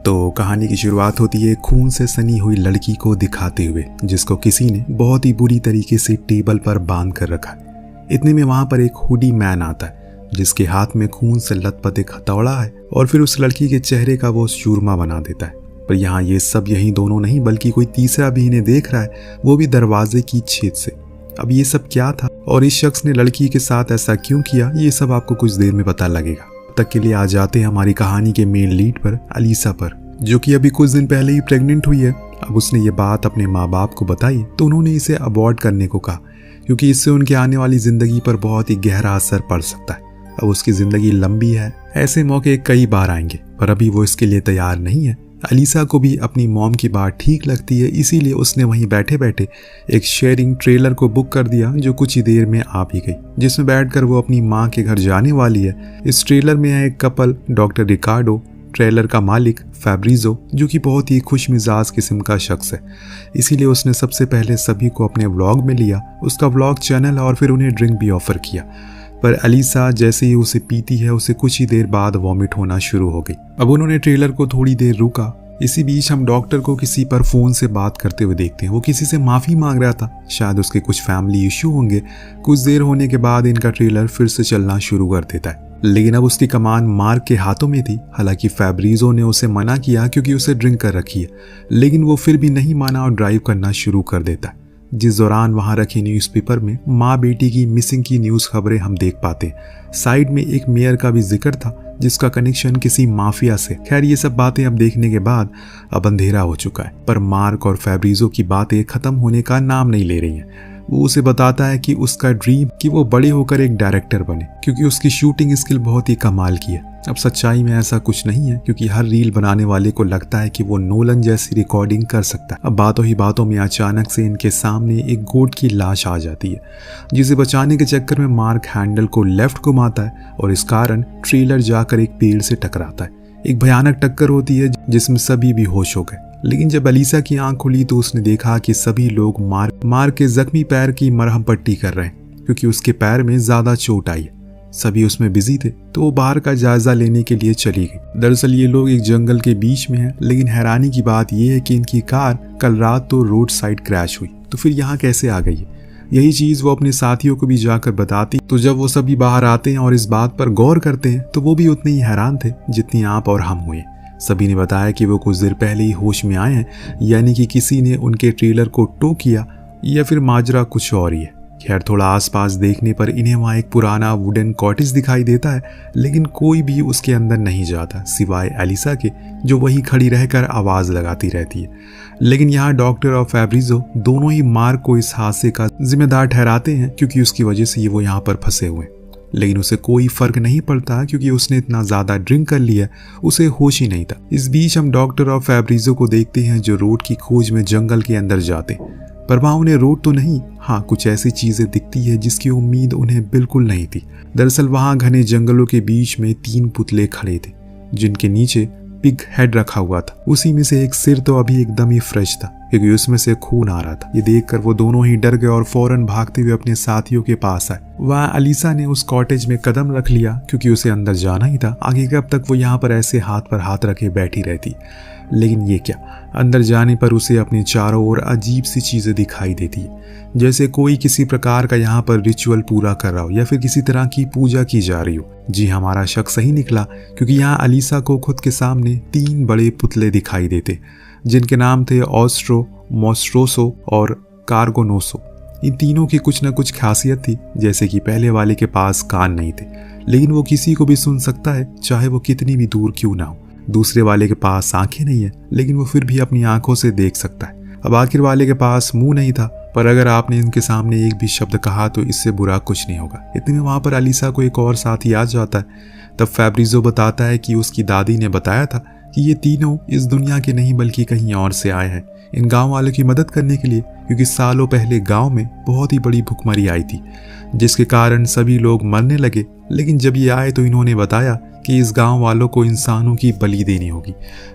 तो कहानी की शुरुआत होती है खून से सनी हुई लड़की को दिखाते हुए, जिसको किसी ने बहुत ही बुरी तरीके से टेबल पर बांध कर रखा है। इतने में वहां पर एक हुडी मैन आता है जिसके हाथ में खून से लथपथ एक हथौड़ा है और फिर उस लड़की के चेहरे का वो चूरमा बना देता है। पर यहाँ ये सब यही दोनों नहीं बल्कि कोई तीसरा भी इन्हें देख रहा है, वो भी दरवाजे की छेद से। अब ये सब क्या था और इस शख्स ने लड़की के साथ ऐसा क्यों किया, ये सब आपको कुछ देर में पता लगेगा। तक के लिए आ जाते हैं हमारी कहानी के मेन लीड पर, अलीसा पर, जो कि अभी कुछ दिन पहले ही प्रेग्नेंट हुई है। अब उसने ये बात अपने माँ बाप को बताई तो उन्होंने इसे अबॉर्ट करने को कहा, क्योंकि इससे उनके आने वाली जिंदगी पर बहुत ही गहरा असर पड़ सकता है। अब उसकी जिंदगी लंबी है, ऐसे मौके कई बार आएंगे, पर अभी वो इसके लिए तैयार नहीं है। अलीसा को भी अपनी मॉम की बात ठीक लगती है, इसीलिए उसने वहीं बैठे बैठे एक शेयरिंग ट्रेलर को बुक कर दिया, जो कुछ ही देर में आ भी गई, जिसमें बैठकर वो अपनी माँ के घर जाने वाली है। इस ट्रेलर में है एक कपल, डॉक्टर रिकार्डो, ट्रेलर का मालिक फैब्रिजो, जो कि बहुत ही खुश मिजाज किस्म का शख्स है। इसीलिए उसने सबसे पहले सभी को अपने व्लॉग में लिया, उसका व्लॉग चैनल, और फिर उन्हें ड्रिंक भी ऑफर किया। पर अलीसा जैसे ही उसे पीती है, उसे कुछ ही देर बाद वॉमिट होना शुरू हो गई। अब उन्होंने ट्रेलर को थोड़ी देर रुका। इसी बीच हम डॉक्टर को किसी पर फोन से बात करते हुए देखते हैं। वो किसी से माफी मांग रहा था, शायद उसके कुछ फैमिली इश्यू होंगे। कुछ देर होने के बाद इनका ट्रेलर फिर से चलना शुरू कर देता है, लेकिन अब उसकी कमान मार्क के हाथों में थी। हालांकि फैब्रिजो ने उसे मना किया क्योंकि उसे ड्रिंक कर रखी है, लेकिन वो फिर भी नहीं माना और ड्राइव करना शुरू कर देता है। जिस दौरान वहां रखे न्यूज़पेपर में माँ बेटी की मिसिंग की न्यूज़ खबरें हम देख पाते हैं। साइड में एक मेयर का भी जिक्र था जिसका कनेक्शन किसी माफिया से। खैर ये सब बातें अब देखने के बाद अब अंधेरा हो चुका है, पर मार्क और फैब्रिजो की बातें खत्म होने का नाम नहीं ले रही हैं। वो उसे बताता है कि उसका ड्रीम कि वो बड़े होकर एक डायरेक्टर बने, क्योंकि उसकी शूटिंग स्किल बहुत ही कमाल की है। अब सच्चाई में ऐसा कुछ नहीं है, क्योंकि हर रील बनाने वाले को लगता है कि वो नोलन जैसी रिकॉर्डिंग कर सकता है। अब बातों ही बातों में अचानक से इनके सामने एक गोट की लाश आ जाती है, जिसे बचाने के चक्कर में मार्क हैंडल को लेफ्ट घुमाता है और इस कारण ट्रेलर जाकर एक पेड़ से टकराता है। एक भयानक टक्कर होती है जिसमें सभी बेहोश हो गए। लेकिन जब अलीसा की आंख खुली तो उसने देखा कि सभी लोग मार्क के जख्मी पैर की मरहम पट्टी कर रहे हैं, क्योंकि उसके पैर में ज्यादा चोट आई है। सभी उसमें बिजी थे तो वो बाहर का जायजा लेने के लिए चली गई। दरअसल ये लोग एक जंगल के बीच में हैं, लेकिन हैरानी की बात यह है कि इनकी कार कल रात तो रोड साइड क्रैश हुई, तो फिर यहाँ कैसे आ गई है। यही चीज वो अपने साथियों को भी जाकर बताती। तो जब वो सभी बाहर आते हैं और इस बात पर गौर करते हैं तो वो भी उतने ही हैरान थे जितनी आप और हम हुए। सभी ने बताया कि वो कुछ देर पहले ही होश में आए हैं, यानी कि किसी ने उनके ट्रेलर को टो किया या फिर माजरा कुछ और ही है। खैर थोड़ा आसपास देखने पर इन्हें वहाँ एक पुराना वुडन कॉटेज दिखाई देता है, लेकिन कोई भी उसके अंदर नहीं जाता सिवाय अलीसा के, जो वहीं खड़ी रहकर आवाज लगाती रहती है। लेकिन यहाँ डॉक्टर और फैब्रिजो दोनों ही मार्क को इस हादसे का जिम्मेदार ठहराते हैं, क्योंकि उसकी वजह से वो यहाँ पर फंसे हुए हैं। लेकिन उसे कोई फर्क नहीं पड़ता, क्योंकि उसने इतना ज्यादा ड्रिंक कर लिया, उसे होश ही नहीं था। इस बीच हम डॉक्टर और फैब्रिजो को देखते हैं जो रोड की खोज में जंगल के अंदर जाते, पर वहां उन्हें रोड तो नहीं, हाँ कुछ ऐसी चीजें दिखती है जिसकी उम्मीद उन्हें बिल्कुल नहीं थी। दरअसल वहां घने जंगलों के बीच में 3 पुतले खड़े थे, जिनके नीचे पिग हेड रखा हुआ था। उसी में से एक सिर तो अभी एकदम ही फ्रेश था, क्योंकि उसमें से खून आ रहा था। ये देखकर वो दोनों ही डर गए और फौरन भागते हुए अपने साथियों के पास आए। वहाँ अलीसा ने उस कॉटेज में कदम रख लिया, क्योंकि उसे अंदर जाना ही था। आगे कब तक वो यहाँ पर ऐसे हाथ पर हाथ रखे बैठी रहती। लेकिन ये क्या, अंदर जाने पर उसे अपने चारों ओर अजीब सी चीजें दिखाई देती है, जैसे कोई किसी प्रकार का यहाँ पर रिचुअल पूरा कर रहा हो या फिर किसी तरह की पूजा की जा रही हो। जी हमारा शक सही निकला, क्योंकि यहाँ अलीसा को खुद के सामने 3 बड़े पुतले दिखाई देते, जिनके नाम थे ऑस्ट्रो, मोस्ट्रोसो और कार्गोनोसो। इन तीनों की कुछ न कुछ खासियत थी, जैसे कि पहले वाले के पास कान नहीं थे, लेकिन वो किसी को भी सुन सकता है, चाहे वो कितनी भी दूर क्यों ना हो। दूसरे वाले के पास आंखें नहीं है, लेकिन वो फिर भी अपनी आंखों से देख सकता है। अब आखिर वाले के पास मुंह नहीं था, पर अगर आपने इनके सामने एक भी शब्द कहा तो इससे बुरा कुछ नहीं होगा। इतने में वहां पर अलीसा को एक और साथी आ जाता है। तब फैब्रिजो बताता है कि उसकी दादी ने बताया था कि ये तीनों इस दुनिया के नहीं बल्कि कहीं और से आए हैं, इन गांव वालों की मदद करने के लिए, क्योंकि सालों पहले गांव में बहुत ही बड़ी भुखमरी आई थी, जिसके कारण सभी लोग मरने लगे। लेकिन जब ये आए तो इन्होंने बताया कि इस गांव वालों को इंसानों की बलि देनी होगी,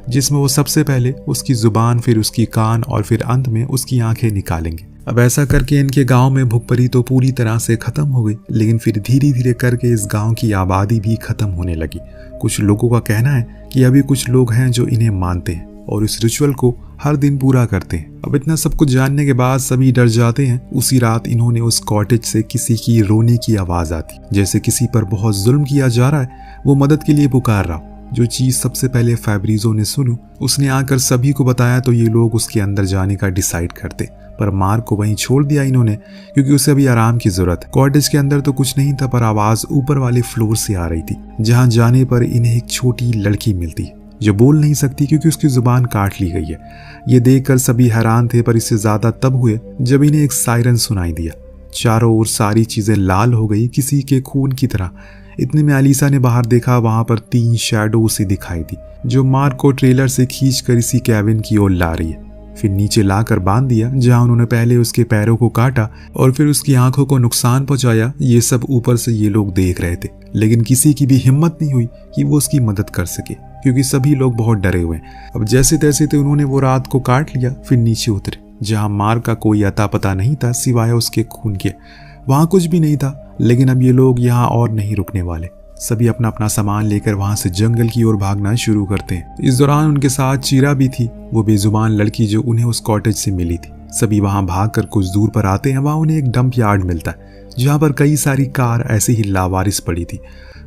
जिसमें वो सबसे पहले उसकी जुबान, फिर उसकी कान और फिर अंत में उसकी आंखें निकालेंगे। अब ऐसा करके इनके गांव में भुखमरी तो पूरी तरह से खत्म हो गई, लेकिन फिर धीरे धीरे करके इस गांव की आबादी भी खत्म होने लगी। कुछ लोगों का कहना है कि अभी कुछ लोग हैं जो इन्हें मानते हैं और इस रिचुअल को हर दिन पूरा करते हैं। अब इतना सब कुछ जानने के बाद सभी डर जाते हैं। उसी रात इन्होंने उस कॉटेज से किसी की रोने की आवाज आती, जैसे किसी पर बहुत जुल्म किया जा रहा है, वो मदद के लिए पुकार रहा। जो चीज सबसे पहले फैब्रिजो ने सुनी, उसने आकर सभी को बताया तो ये लोग उसके अंदर जाने का डिसाइड करते, पर मार्क को वहीं छोड़ दिया इन्होंने क्योंकि उसे अभी आराम की जरूरत है। कॉटेज के अंदर तो कुछ नहीं था, पर आवाज ऊपर वाले फ्लोर से आ रही थी, जहां जाने पर इन्हें एक छोटी लड़की मिलती है जो बोल नहीं सकती क्योंकि उसकी जुबान काट ली गई है। ये देखकर सभी हैरान थे, पर इससे ज्यादा तब हुए जब इन्हें एक सायरन सुनाई दिया। चारों ओर सारी चीजें लाल हो गई, किसी के खून की तरह। इतने में अलीसा ने बाहर देखा, वहां पर 3 शैडो उसे दिखाई दी जो मार्क को ट्रेलर से खींचकर इसी कैबिन की ओर ला रही है। फिर नीचे लाकर बांध दिया, जहां उन्होंने पहले उसके पैरों को काटा और फिर उसकी आंखों को नुकसान पहुंचाया। ये सब ऊपर से ये लोग देख रहे थे, लेकिन किसी की भी हिम्मत नहीं हुई कि वो उसकी मदद कर सके क्योंकि सभी लोग बहुत डरे हुए हैं। अब जैसे तैसे तो उन्होंने वो रात को काट लिया, फिर नीचे उतरे जहां मार्क का कोई अता पता नहीं था सिवाय उसके खून के। वहां कुछ भी नहीं था, लेकिन अब ये लोग यहाँ और नहीं रुकने वाले। सभी अपना अपना सामान लेकर वहां से जंगल की ओर भागना शुरू करते हैं। इस दौरान उनके साथ चीरा भी थी, वो बेजुबान लड़की जो उन्हें उस कॉटेज से मिली थी। सभी वहां भागकर कुछ दूर पर आते हैं। वहां उन्हें एक डंप यार्ड मिलता है जहां पर कई सारी कार ऐसे ही लावारिस पड़ी थी,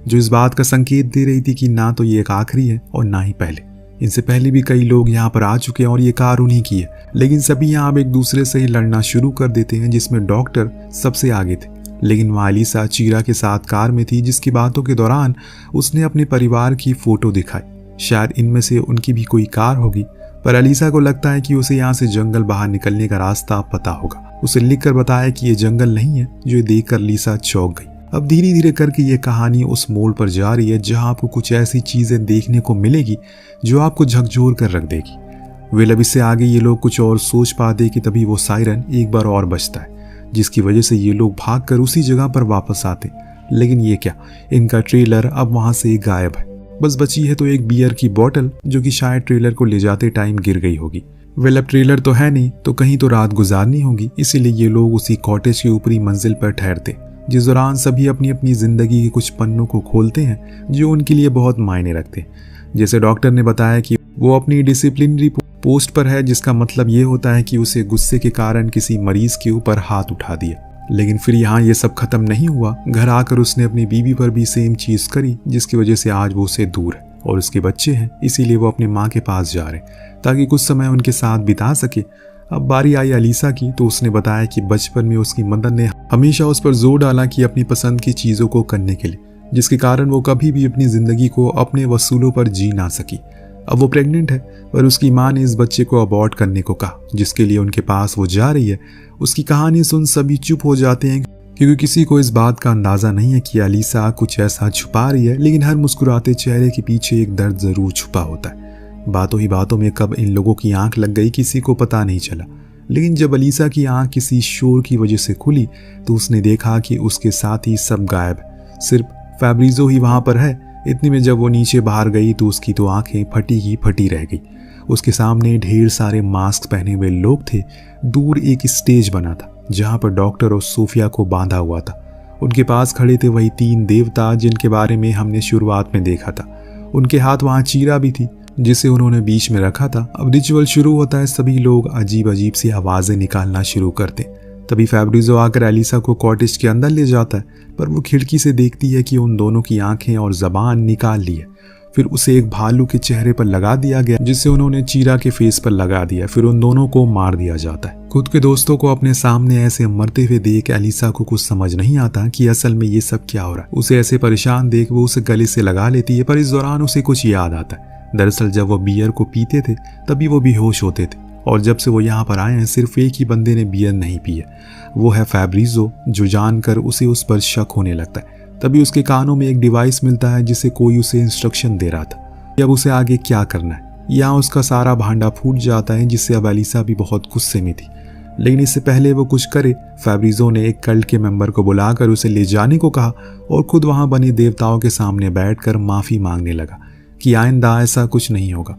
जो इस बात का संकेत दे रही थी कि ना तो ये एक आखिरी है और ना ही पहले। इनसे पहले भी कई लोग यहाँ पर आ चुके हैं और ये कार उन्हीं की है, लेकिन सभी यहाँ अब एक दूसरे से ही लड़ना शुरू कर देते हैं, जिसमें डॉक्टर सबसे आगे थे। लेकिन वहाँ अलीसा चीरा के साथ कार में थी, जिसकी बातों के दौरान उसने अपने परिवार की फोटो दिखाई। शायद इनमें से उनकी भी कोई कार होगी, पर अलीसा को लगता है कि उसे यहाँ से जंगल बाहर निकलने का रास्ता पता होगा। उसे लिखकर बताया कि ये जंगल नहीं है, जो देखकर लीसा चौंक गई। अब धीरे धीरे करके ये कहानी उस मोड़ पर जा रही है जहां आपको कुछ ऐसी चीजें देखने को मिलेगी जो आपको झकझोर कर रख देगी। वेल अब इससे आगे ये लोग कुछ और सोच पाते कि तभी वो सायरन एक बार और बजता है, जिसकी वजह से ये लोग भागकर उसी जगह पर वापस आते। लेकिन ये क्या, इनका ट्रेलर अब वहां से गायब है। बस बची है तो एक बियर की बोतल, जो कि शायद ट्रेलर को ले जाते टाइम गिर गई होगी। वेल अब ट्रेलर तो है नहीं, तो कहीं तो रात गुजारनी होगी, इसीलिए ये लोग उसी कॉटेज की ऊपरी मंजिल पर ठहरते, जिस दौरान सभी अपनी अपनी जिंदगी के कुछ पन्नों को खोलते हैं जो उनके लिए बहुत मायने रखते हैं। जैसे डॉक्टर ने बताया कि वो अपनी डिसिप्लिनरी पोस्ट पर है, जिसका मतलब ये होता है कि उसे गुस्से के कारण किसी मरीज के ऊपर हाथ उठा दिया। लेकिन फिर यहाँ ये सब खत्म नहीं हुआ। घर आकर उसने अपनी बीवी पर भी सेम चीज करी, जिसकी वजह से आज वो उससे दूर है और उसके बच्चे हैं, इसीलिए वो अपनी माँ के पास जा रहे ताकि कुछ समय उनके साथ बिता सके। अब बारी आई अलीसा की, तो उसने बताया कि बचपन में उसकी मदर ने हमेशा उस पर जोर डाला कि अपनी पसंद की चीजों को करने के लिए, जिसके कारण वो कभी भी अपनी जिंदगी को अपने वसूलों पर जी ना सकी। अब वो प्रेग्नेंट है, पर उसकी माँ ने इस बच्चे को अबॉर्ट करने को कहा, जिसके लिए उनके पास वो जा रही है। उसकी कहानी सुन सभी चुप हो जाते हैं, क्योंकि किसी को इस बात का अंदाजा नहीं है कि अलीसा कुछ ऐसा छुपा रही है, लेकिन हर मुस्कुराते चेहरे के पीछे एक दर्द जरूर छुपा होता है। बातों ही बातों में कब इन लोगों की आंख लग गई किसी को पता नहीं चला, लेकिन जब अलीसा की आंख किसी शोर की वजह से खुली तो उसने देखा कि उसके साथ ही सब गायब है, सिर्फ फैब्रिजो ही वहां पर है। इतने में जब वो नीचे बाहर गई तो उसकी तो आंखें फटी ही फटी रह गई। उसके सामने ढेर सारे मास्क पहने हुए लोग थे। दूर एक स्टेज बना था जहां पर डॉक्टर और सोफिया को बांधा हुआ था। उनके पास खड़े थे वही 3 देवता जिनके बारे में हमने शुरुआत में देखा था। उनके हाथ वहां चीरा भी थी, जिसे उन्होंने बीच में रखा था। अब रिचुअल शुरू होता है, सभी लोग अजीब अजीब सी आवाजें निकालना शुरू करते। तभी फैब्रिजो आकर एलिसा को कॉटेज के अंदर ले जाता है, पर वो खिड़की से देखती है कि उन दोनों की आंखें और जबान निकाल ली है। फिर उसे एक भालू के चेहरे पर लगा दिया गया, जिसे उन्होंने चीरा के फेस पर लगा दिया। फिर उन दोनों को मार दिया जाता है। खुद के दोस्तों को अपने सामने ऐसे मरते हुए देख एलिसा को कुछ समझ नहीं आता कि असल में ये सब क्या हो रहा है। उसे ऐसे परेशान देख वो उसे गले से लगा लेती है, पर इस दौरान उसे कुछ याद आता है। दरअसल जब वो बियर को पीते थे तभी वो बेहोश होते थे, और जब से वो यहाँ पर आए हैं सिर्फ एक ही बंदे ने बियर नहीं पी है, वो है फैब्रिजो, जो जानकर उसे उस पर शक होने लगता है। तभी उसके कानों में एक डिवाइस मिलता है जिसे कोई उसे इंस्ट्रक्शन दे रहा था कि अब उसे आगे क्या करना है। यहाँ उसका सारा भांडा फूट जाता है, जिससे अब एलिसा भी बहुत गुस्से में थी। लेकिन इससे पहले वो कुछ करे, फैब्रिजो ने एक कल्ट के मेंबर को बुलाकर उसे ले जाने को कहा और खुद वहां बने देवताओं के सामने बैठकर माफी मांगने लगा कि आइंदा ऐसा कुछ नहीं होगा।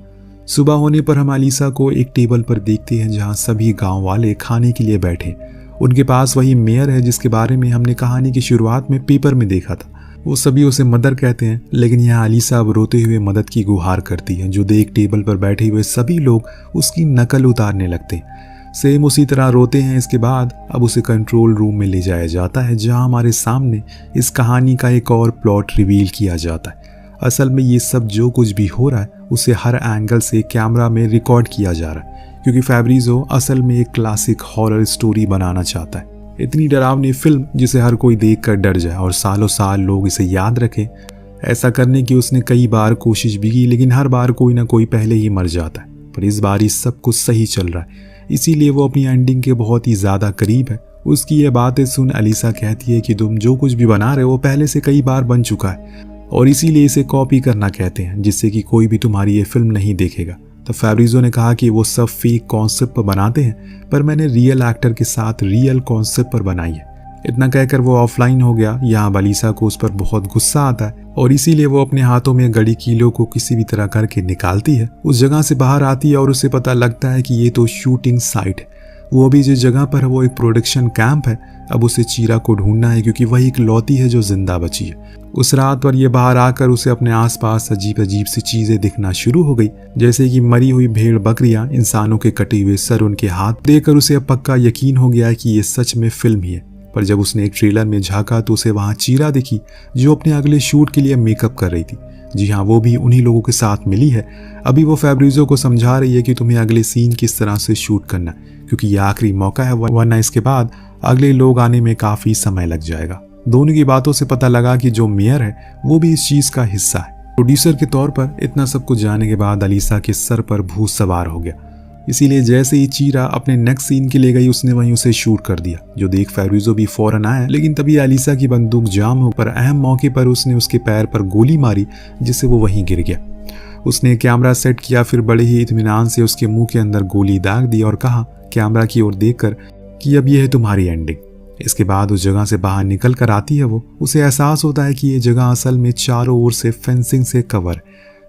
सुबह होने पर हम अलीसा को एक टेबल पर देखते हैं जहां सभी गांव वाले खाने के लिए बैठे। उनके पास वही मेयर है जिसके बारे में हमने कहानी की शुरुआत में पेपर में देखा था। वो सभी उसे मदर कहते हैं, लेकिन यहाँ अलीसा अब रोते हुए मदद की गुहार करती है, जो देख टेबल पर बैठे हुए सभी लोग उसकी नकल उतारने लगते हैं। सेम उसी तरह रोते हैं। इसके बाद अब उसे कंट्रोल रूम में ले जाया जाता है, जहाँ हमारे सामने इस कहानी का एक और प्लॉट रिवील किया जाता है। असल में ये सब जो कुछ भी हो रहा है उसे हर एंगल से कैमरा में रिकॉर्ड किया जा रहा है, क्योंकि फैब्रिज़ो असल में एक क्लासिक हॉरर स्टोरी बनाना चाहता है। इतनी डरावनी फिल्म जिसे हर कोई देखकर डर जाए और सालों साल लोग इसे याद रखें। ऐसा करने की उसने कई बार कोशिश भी की, लेकिन हर बार कोई ना कोई पहले ही मर जाता है। पर इस बार ये सब कुछ सही चल रहा है, इसीलिए वो अपनी एंडिंग के बहुत ही ज़्यादा करीब है। उसकी ये बातें सुन अलीसा कहती है कि तुम जो कुछ भी बना रहे हो वो पहले से कई बार बन चुका है और इसीलिए इसे कॉपी करना कहते हैं, जिससे कि कोई भी तुम्हारी ये फिल्म नहीं देखेगा। तो फैब्रिज़ो ने कहा कि वो सब फेक कॉन्सेप्ट पर बनाते हैं, पर मैंने रियल एक्टर के साथ रियल कॉन्सेप्ट पर बनाई है। इतना कहकर वो ऑफलाइन हो गया। यहाँ अलीसा को उस पर बहुत गुस्सा आता है और इसीलिए वो अपने हाथों में गड़ी कीलों को किसी भी तरह करके निकालती है। उस जगह से बाहर आती है और उसे पता लगता है कि ये तो शूटिंग साइट है। वो अभी जिस जगह पर है वो एक प्रोडक्शन कैंप है। अब उसे चीरा को ढूंढना है, क्योंकि वही इकलौती है जो जिंदा बची है। उस रात पर यह बाहर आकर उसे अपने आसपास अजीब अजीब सी चीजें दिखना शुरू हो गई, जैसे कि मरी हुई भेड़ बकरियां, इंसानों के कटे हुए सर, उनके हाथ। देखकर उसे अब पक्का यकीन हो गया कि ये सच में फिल्म ही है। पर जब उसने एक ट्रेलर में झांका तो उसे वहां चीरा दिखी, जो अपने अगले शूट के लिए मेकअप कर रही थी। जी हाँ, वो भी उन्हीं लोगों के साथ मिली है। अभी वो फैब्रिज़ो को समझा रही है कि तुम्हें अगले सीन किस तरह से शूट करना है, क्योंकि ये आखिरी मौका है, वरना इसके बाद अगले लोग आने में काफी समय लग जाएगा। दोनों की बातों से पता लगा कि जो मेयर है वो भी इस चीज का हिस्सा है। प्रोड्यूसर के तौर पर इतना सब कुछ जानने के बाद अलीसा के सर पर भूत सवार हो गया। इसीलिए जैसे ही चीरा अपने नेक्स्ट सीन के लिए गई, उसने वहीं उसे शूट कर दिया, जो देख फैब्रिज़ो भी फौरन आया। लेकिन तभी अलीसा की बंदूक जाम हो, पर अहम मौके पर उसने उसके पैर पर गोली मारी, जिससे वो वहीं गिर गया। उसने कैमरा सेट किया, फिर बड़े ही इत्मीनान से उसके मुंह के अंदर गोली दाग दी और कहा कैमरा की ओर देखकर कि अब यह है तुम्हारी एंडिंग। इसके बाद उस जगह से बाहर निकल कर आती है वो। उसे एहसास होता है कि ये जगह असल में चारों ओर से फेंसिंग से कवर,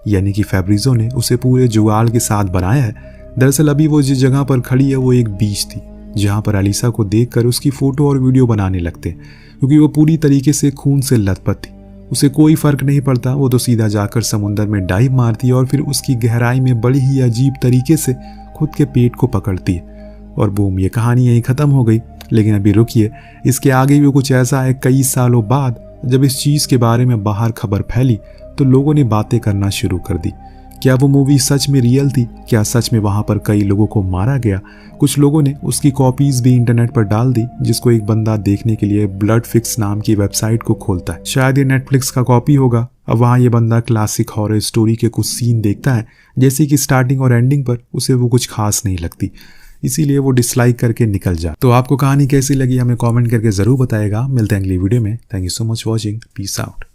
यानी कि फैब्रिज़ो ने उसे पूरे जुगाड़ के साथ बनाया है। दरअसल अभी वो जिस जगह पर खड़ी है वो एक बीच थी, जहाँ पर अलीसा को देखकर उसकी फोटो और वीडियो बनाने लगते, क्योंकि वो पूरी तरीके से खून से लथपथ थी। उसे कोई फर्क नहीं पड़ता, वो तो सीधा जाकर समुंदर में डाइव मारती है और फिर उसकी गहराई में बड़ी ही अजीब तरीके से खुद के पेट को पकड़ती है। और बूम, ये कहानी यहीं ख़त्म हो गई। लेकिन अभी रुकिए, इसके आगे भी कुछ ऐसा है। कई सालों बाद जब इस चीज़ के बारे में बाहर खबर फैली तो लोगों ने बातें करना शुरू कर दी। क्या वो मूवी सच में रियल थी? क्या सच में वहाँ पर कई लोगों को मारा गया? कुछ लोगों ने उसकी कॉपीज़ भी इंटरनेट पर डाल दी, जिसको एक बंदा देखने के लिए ब्लड फिक्स नाम की वेबसाइट को खोलता है। शायद ये नेटफ्लिक्स का कॉपी होगा। अब वहाँ ये बंदा क्लासिक हॉरर स्टोरी के कुछ सीन देखता है, जैसे कि स्टार्टिंग और एंडिंग पर उसे वो कुछ खास नहीं लगती, इसीलिए वो डिसलाइक करके निकल जा। तो आपको कहानी कैसी लगी हमें कमेंट करके ज़रूर बताएगा। मिलते हैं अगली वीडियो में। Thank you so much watching. Peace out.